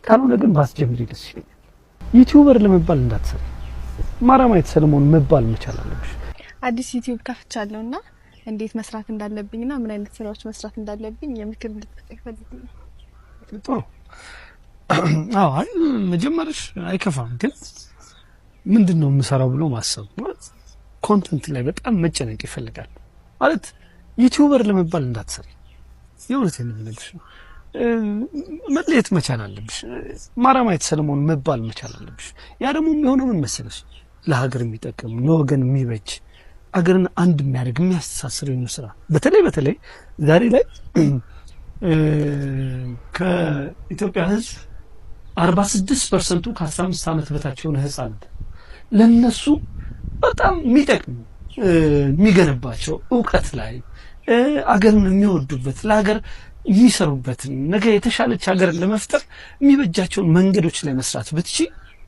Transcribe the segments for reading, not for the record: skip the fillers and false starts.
ካልሆነ ግን ባስጀምሪ ደስ ይለኛል። ዩቲዩበር ለመባል እንዳትሰሪ፣ ማራማዊት ሰለሞን መባል መቻል አለብሽ። አዲስ ዩቲዩብ ከፍቻለሁና እንዴት መስራት እንዳለብኝና ምን አይነት ስራዎች መስራት እንዳለብኝ የምክር እንድትሰጠኝ ፈልጌ። ጥሩ። አዎ አይ መጀመርሽ አይከፋም፣ ግን ምንድነው የምሰራው ብሎ ማሰብ ኮንተንት ላይ በጣም መጨነቅ ይፈልጋል። ማለት ዩቲዩበር ለመባል እንዳትሰሪ፣ የእውነቴን ነው የምልሽ። መለየት መቻል አለብሽ። ማራማዊት ሰለሞን መባል መቻል አለብሽ። ያ ደግሞ የሚሆነው ምን መሰለሽ? ለሀገር የሚጠቅም ለወገን የሚበጅ አገርን አንድ የሚያደርግ የሚያስተሳስር ነው ስራ። በተለይ ዛሬ ላይ ከኢትዮጵያ ሕዝብ 46% ከ15 ዓመት በታች የሆነ ህፃናት ለነሱ በጣም የሚጠቅም የሚገነባቸው ዕውቀት ላይ አገርን የሚወዱበት ለሀገር የሚሰሩበትን ነገ የተሻለች ሀገር ለመፍጠር የሚበጃቸውን መንገዶች ላይ መስራት ብትቺ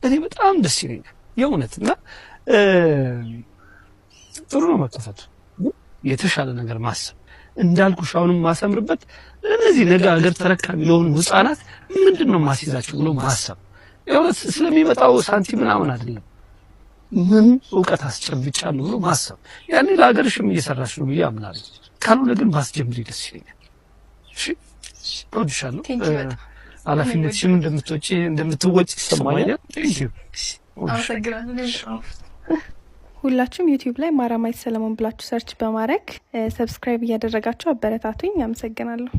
እኔ በጣም ደስ ይለኛል የእውነትና ጥሩ ነው መከፈቱ። የተሻለ ነገር ማሰብ እንዳልኩሽ አሁንም ማሰምርበት እነዚህ ነገ ሀገር ተረካቢ ለሆኑ ህፃናት ምንድነው ማስይዛቸው ብሎ ማሰብ የእውነት ስለሚመጣው ሳንቲም ምናምን አይደለም፣ ምን ዕውቀት አስጨብጫለሁ ብሎ ማሰብ። ያኔ ለሀገርሽም እየሰራሽ ነው ብዬ አምናለሁ። ካልሆነ ግን ባስጀምሪ ደስ ይለኛል። እሺ እወድሻለሁ። ኃላፊነትሽን እንደምትወጪ ይሰማኛል። ቴንኪው። አመሰግናለሁ። ሁላችሁም ዩቲዩብ ላይ ማራማዊት ሰለሞን ብላችሁ ሰርች በማድረግ ሰብስክራይብ እያደረጋችሁ አበረታቱኝ። አመሰግናለሁ።